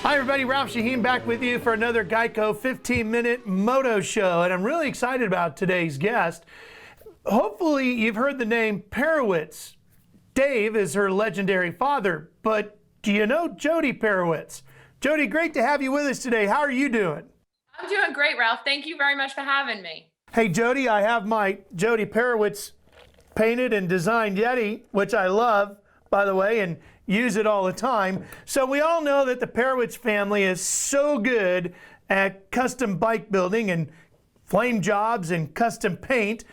Hi everybody, Ralph Shaheen back with you for another GEICO 15-minute Moto show, and I'm really excited about today's guest. Hopefully you've heard the name Perewitz. Dave is her legendary father, but do you know Jody Perewitz? Jody, great to have you with us today. How are you doing? I'm doing great, Ralph. Thank you very much for having me. Hey Jody, I have my Jody Perewitz painted and designed Yeti, which I love, by the way, and use it all the time. So we all know that the Perewitz family is so good at custom bike building and flame jobs and custom paint,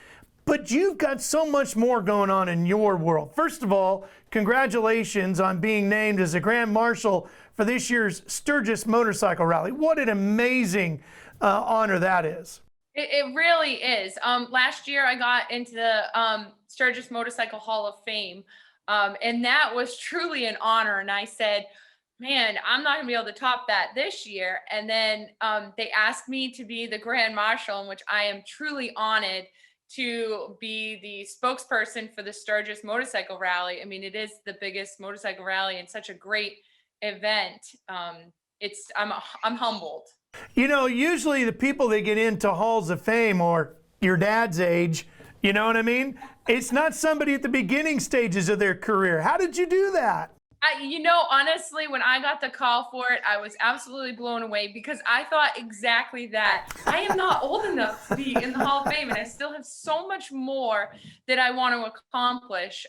but you've got so much more going on in your world. First of all, congratulations on being named as the Grand Marshal for this year's Sturgis Motorcycle Rally. What an amazing honor that is. It really is. Last year I got into the Sturgis Motorcycle Hall of Fame. And that was truly an honor. And I said, man, I'm not gonna be able to top that this year. And then they asked me to be the Grand Marshal, in which I am truly honored to be the spokesperson for the Sturgis Motorcycle Rally. I mean, it is the biggest motorcycle rally and such a great event. I'm humbled. You know, usually the people that get into halls of fame are your dad's age. You know what I mean? It's not somebody at the beginning stages of their career. How did you do that? Honestly, when I got the call for it, I was absolutely blown away because I thought exactly that. I am not old enough to be in the Hall of Fame, and I still have so much more that I want to accomplish.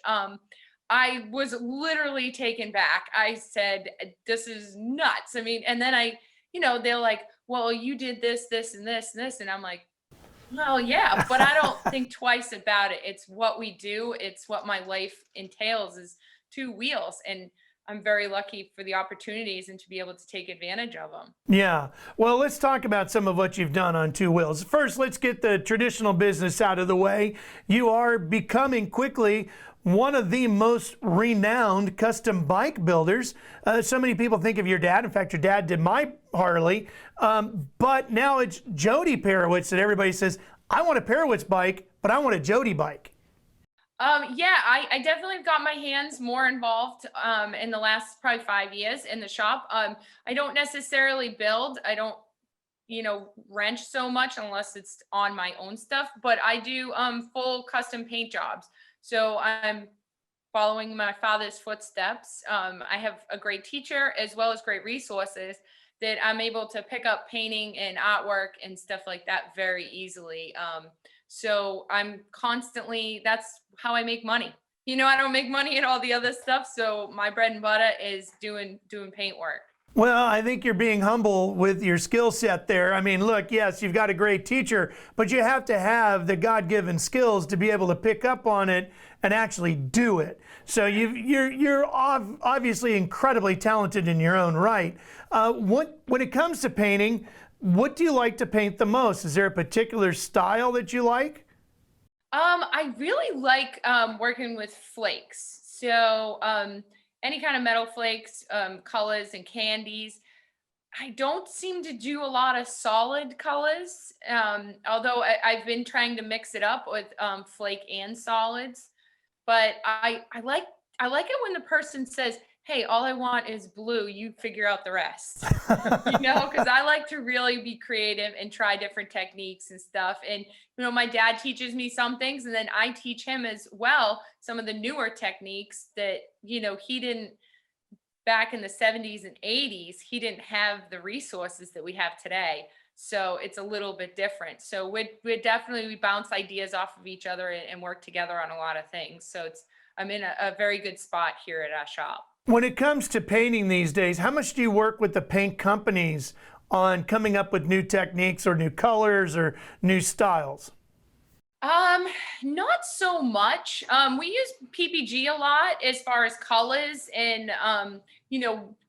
I was literally taken back. I said, this is nuts. I mean, and then they're like, well, you did this, this, and this, and this. And I'm like, well, yeah, but I don't think twice about it. It's what we do. It's what my life entails is two wheels. And I'm very lucky for the opportunities and to be able to take advantage of them. Yeah. Well, let's talk about some of what you've done on two wheels. First, let's get the traditional business out of the way. You are becoming quickly one of the most renowned custom bike builders. So many people think of your dad. In fact, your dad did my Harley. But now it's Jody Perewitz that everybody says, I want a Perewitz bike, but I want a Jody bike. I definitely got my hands more involved in the last probably 5 years in the shop. I don't necessarily build. I don't, wrench so much unless it's on my own stuff, but I do full custom paint jobs. So I'm following my father's footsteps. I have a great teacher as well as great resources that I'm able to pick up painting and artwork and stuff like that very easily. So I'm constantly, that's how I make money. I don't make money in all the other stuff. So my bread and butter is doing paint work. Well, I think you're being humble with your skill set there. I mean, look, yes, you've got a great teacher, but you have to have the God-given skills to be able to pick up on it and actually do it. So you're obviously incredibly talented in your own right. When it comes to painting, what do you like to paint the most? Is there a particular style that you like? I really like working with flakes. So any kind of metal flakes, colors and candies. I don't seem to do a lot of solid colors, although I've been trying to mix it up with flake and solids. But I like it when the person says, hey, all I want is blue, you figure out the rest. Because I like to really be creative and try different techniques and stuff. And, my dad teaches me some things and then I teach him as well some of the newer techniques that, he didn't back in the 70s and 80s, he didn't have the resources that we have today. So it's a little bit different. So we bounce ideas off of each other and work together on a lot of things. So I'm in a very good spot here at our shop. When it comes to painting these days, how much do you work with the paint companies on coming up with new techniques or new colors or new styles? Not so much. We use PPG a lot as far as colors and,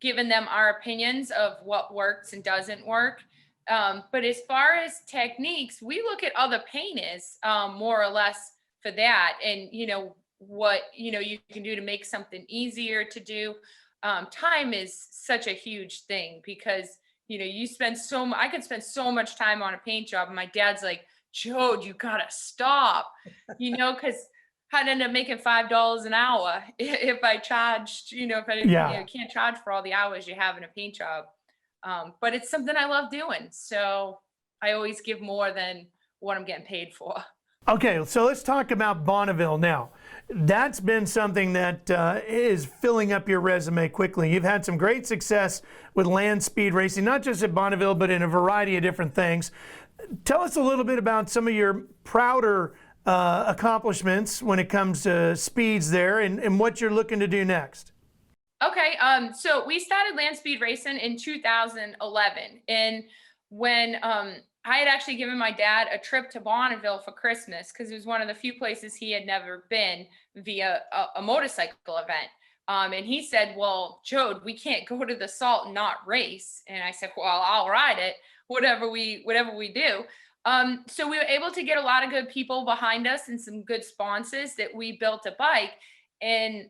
giving them our opinions of what works and doesn't work. But as far as techniques, we look at other painters, more or less for that. And, what you can do to make something easier to do. Time is such a huge thing because I could spend so much time on a paint job and my dad's like, Jode, you gotta stop, because I'd end up making $5 an hour if I charged, if I didn't, can't charge for all the hours you have in a paint job. But it's something I love doing. So I always give more than what I'm getting paid for. Okay, so let's talk about Bonneville now. That's been something that is filling up your resume quickly. You've had some great success with land speed racing, not just at Bonneville, but in a variety of different things. Tell us a little bit about some of your prouder accomplishments when it comes to speeds there, and what you're looking to do next. Okay, so we started land speed racing in 2011, and when I had actually given my dad a trip to Bonneville for Christmas because it was one of the few places he had never been via a motorcycle event. And he said, well, Jode, we can't go to the Salt and not race. And I said, well, I'll ride it, whatever we do. So we were able to get a lot of good people behind us and some good sponsors that we built a bike. And,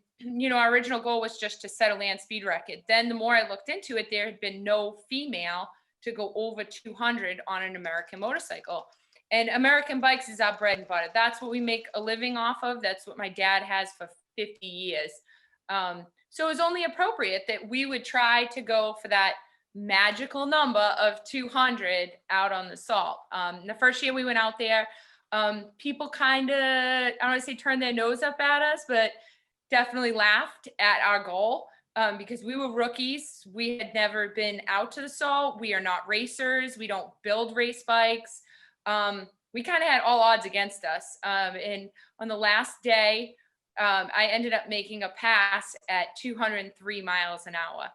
our original goal was just to set a land speed record. Then the more I looked into it, there had been no female to go over 200 on an American motorcycle. And American bikes is our bread and butter. That's what we make a living off of. That's what my dad has for 50 years. So it was only appropriate that we would try to go for that magical number of 200 out on the Salt. The first year we went out there, people kind of, I don't want to say turned their nose up at us, but definitely laughed at our goal. Because we were rookies. We had never been out to the Salt. We are not racers. We don't build race bikes. We kind of had all odds against us. And on the last day, I ended up making a pass at 203 miles an hour.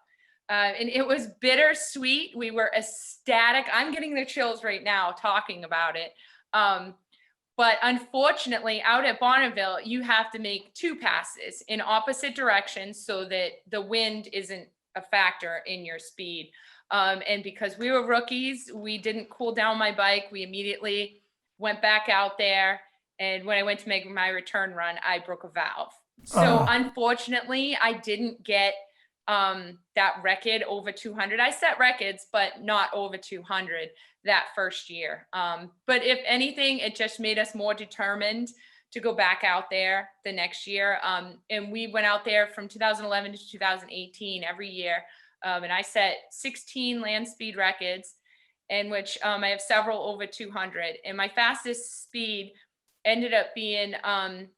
And it was bittersweet. We were ecstatic. I'm getting the chills right now talking about it. But unfortunately, out at Bonneville, you have to make two passes in opposite directions so that the wind isn't a factor in your speed. And because we were rookies, we didn't cool down my bike. We immediately went back out there. And when I went to make my return run, I broke a valve. So unfortunately, I didn't get that record over 200. I set records, but not over 200 that first year. But if anything, it just made us more determined to go back out there the next year. And we went out there from 2011 to 2018 every year. And I set 16 land speed records, in which I have several over 200. And my fastest speed ended up being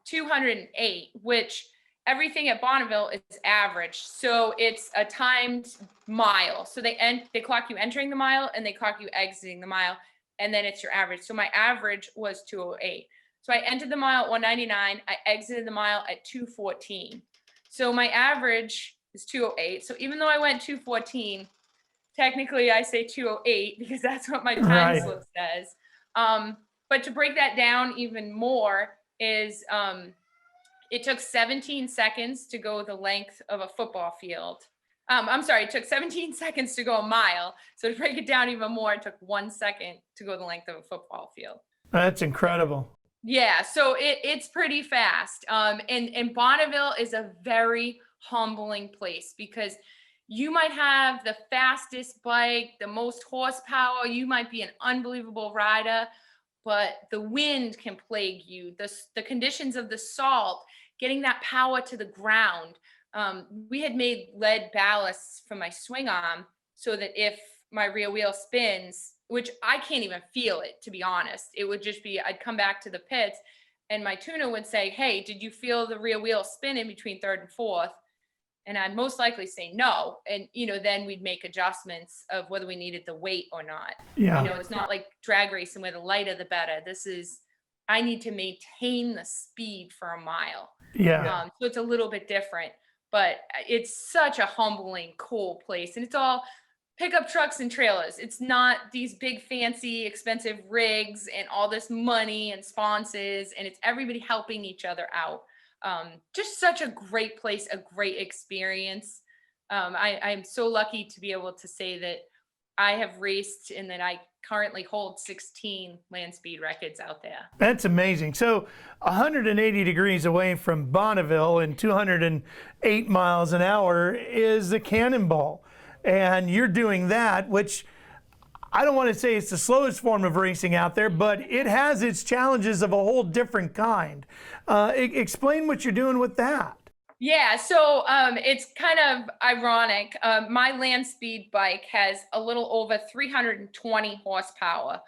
208, which everything at Bonneville is average. So it's a timed mile. So they clock you entering the mile and they clock you exiting the mile. And then it's your average. So my average was 208. So I entered the mile at 199. I exited the mile at 214. So my average is 208. So even though I went 214, technically I say 208 because that's what my time slip says. But to break that down even more is, it took 17 seconds to go the length of a football field. I'm sorry, it took 17 seconds to go a mile. So to break it down even more, it took 1 second to go the length of a football field. That's incredible. Yeah, so it's pretty fast. And Bonneville is a very humbling place because you might have the fastest bike, the most horsepower, you might be an unbelievable rider, but the wind can plague you. The conditions of the Salt, getting that power to the ground. We had made lead ballasts for my swing arm so that if my rear wheel spins, which I can't even feel it, to be honest, it would just be, I'd come back to the pits and my tuner would say, hey, did you feel the rear wheel spin in between third and fourth? And I'd most likely say no. And, then we'd make adjustments of whether we needed the weight or not. Yeah. It's not like drag racing where the lighter, the better. I need to maintain the speed for a mile. Yeah. So it's a little bit different, but it's such a humbling, cool place. And it's all pickup trucks and trailers. It's not these big, fancy, expensive rigs and all this money and sponsors. And it's everybody helping each other out. Just such a great place, a great experience. I'm so lucky to be able to say that I have raced and that I currently hold 16 land speed records out there. That's amazing. So 180 degrees away from Bonneville and 208 miles an hour is the Cannonball. And you're doing that, which I don't want to say it's the slowest form of racing out there, but it has its challenges of a whole different kind. Explain what you're doing with that. Yeah, so it's kind of ironic. My land speed bike has a little over 320 horsepower.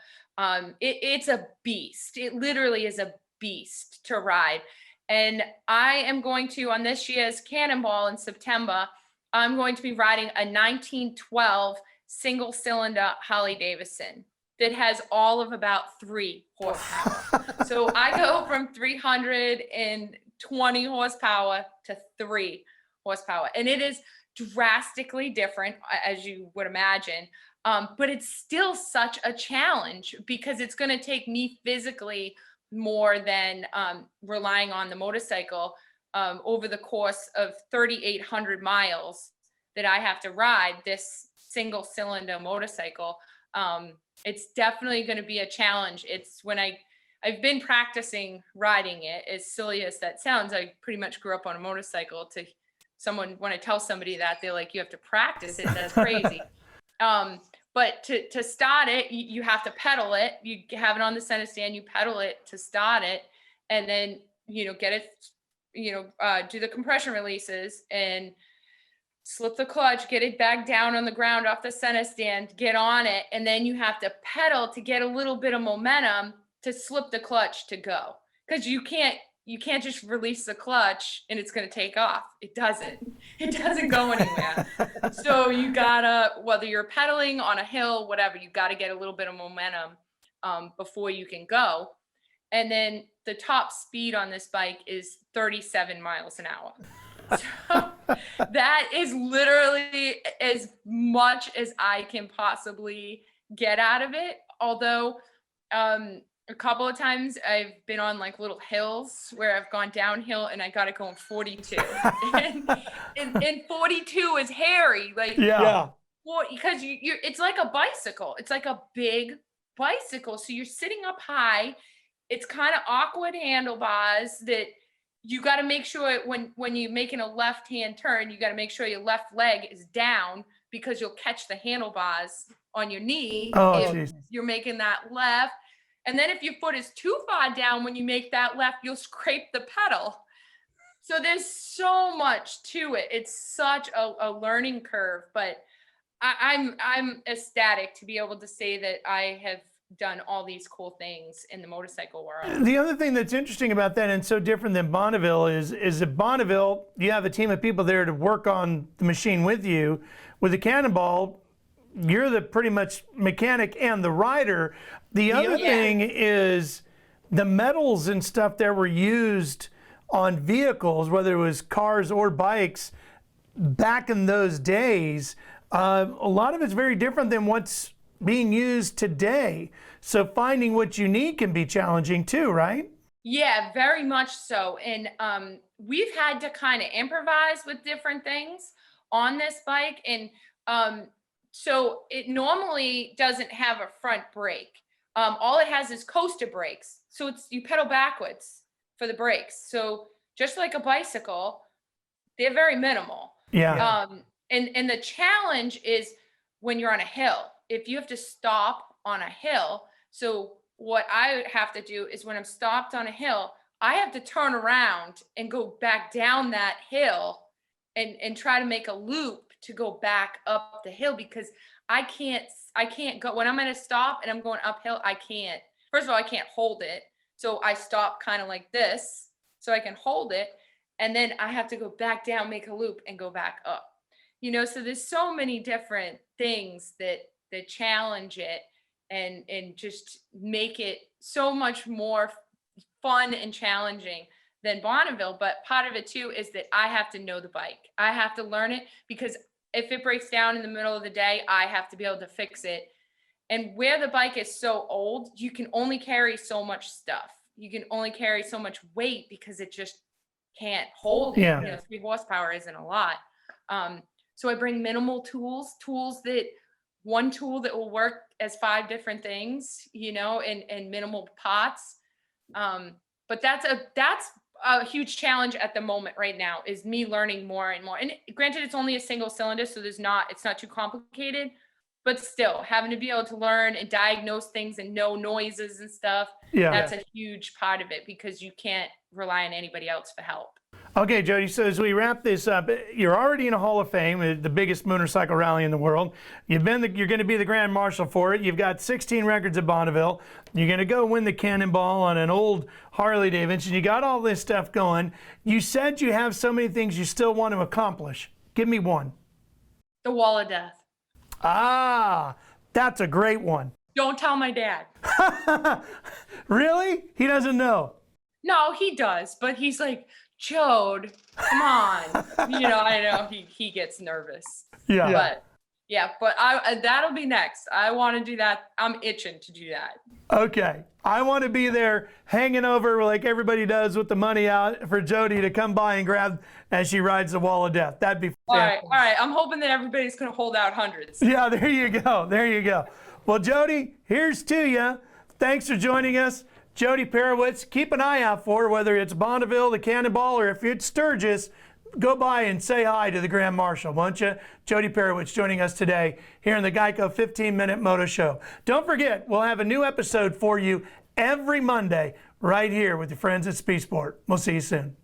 It's a beast. It literally is a beast to ride. And I am going to, on this year's Cannonball in September, I'm going to be riding a 1912 single cylinder Harley Davidson that has all of about 3 horsepower. So I go from 320 horsepower to 3 horsepower. And it is drastically different, as you would imagine. But it's still such a challenge because it's going to take me physically more than relying on the motorcycle over the course of 3,800 miles that I have to ride this single cylinder motorcycle. It's definitely going to be a challenge. It's when I've been practicing riding it, as silly as that sounds. I pretty much grew up on a motorcycle. To someone, when I tell somebody that, they're like, you have to practice it. That's crazy. But to start it, you have to pedal it. You have it on the center stand, you pedal it to start it, and then, get it, do the compression releases and slip the clutch, get it back down on the ground off the center stand, get on it, and then you have to pedal to get a little bit of momentum to slip the clutch to go. Because you can't just release the clutch and it's going to take off. It doesn't go anywhere. So you gotta, whether you're pedaling on a hill, whatever, you gotta get a little bit of momentum before you can go. And then the top speed on this bike is 37 miles an hour. So that is literally as much as I can possibly get out of it. Although a couple of times I've been on like little hills where I've gone downhill and I got to go in 42. and 42 is hairy. Like, because you it's like a bicycle. It's like a big bicycle. So you're sitting up high. It's kind of awkward handlebars that you got to make sure when you're making a left-hand turn, you got to make sure your left leg is down because you'll catch the handlebars on your knee if you're making that left. And then if your foot is too far down when you make that left, you'll scrape the pedal. So there's so much to it. It's such a learning curve, but I'm ecstatic to be able to say that I have done all these cool things in the motorcycle world. The other thing that's interesting about that and so different than Bonneville is at Bonneville, you have a team of people there to work on the machine with you. With the Cannonball, you're the pretty much mechanic and the rider. The other thing is the metals and stuff that were used on vehicles, whether it was cars or bikes, back in those days, a lot of it's very different than what's being used today. So finding what you need can be challenging too, right? Yeah, very much so. And we've had to kind of improvise with different things on this bike. And so it normally doesn't have a front brake. All it has is coaster brakes. So you pedal backwards for the brakes. So just like a bicycle, they're very minimal. Yeah. And the challenge is when you're on a hill, if you have to stop on a hill. So what I have to do is when I'm stopped on a hill, I have to turn around and go back down that hill and try to make a loop to go back up the hill, because I can't go when I'm at a stop and I'm going uphill. I can't. First of all, I can't hold it. So I stop kind of like this so I can hold it. And then I have to go back down, make a loop and go back up. So there's so many different things that challenge it and just make it so much more fun and challenging than Bonneville. But part of it too is that I have to know the bike. I have to learn it, because if it breaks down in the middle of the day, I have to be able to fix it. And where the bike is so old, you can only carry so much stuff. You can only carry so much weight because it just can't hold it. Yeah. 3 horsepower isn't a lot. So I bring minimal tools that one tool that will work as 5 different things, and minimal pots. But that's a huge challenge at the moment right now, is me learning more and more. And granted, it's only a single cylinder, so it's not too complicated, but still having to be able to learn and diagnose things and know noises and stuff. Yeah. That's a huge part of it, because you can't rely on anybody else for help. Okay, Jody, so as we wrap this up, you're already in a Hall of Fame, the biggest motorcycle rally in the world. You're going to be the Grand Marshal for it. You've got 16 records at Bonneville. You're going to go win the Cannonball on an old Harley Davidson. You got all this stuff going. You said you have so many things you still want to accomplish. Give me one. The Wall of Death. Ah, that's a great one. Don't tell my dad. Really? He doesn't No, he does, but he's like, Jode, come on. I know he gets nervous. Yeah. But that'll be next. I want to do that. I'm itching to do that. Okay. I want to be there hanging over like everybody does with the money out for Jody to come by and grab as she rides the Wall of Death. That'd be All right. I'm hoping that everybody's going to hold out hundreds. Yeah, there you go. Well, Jody, here's to you. Thanks for joining us. Jody Perewitz, keep an eye out for her, whether it's Bonneville, the Cannonball, or if it's Sturgis, go by and say hi to the Grand Marshal, won't you? Jody Perewitz joining us today here in the GEICO 15-Minute Moto Show. Don't forget, we'll have a new episode for you every Monday right here with your friends at Speed Sport. We'll see you soon.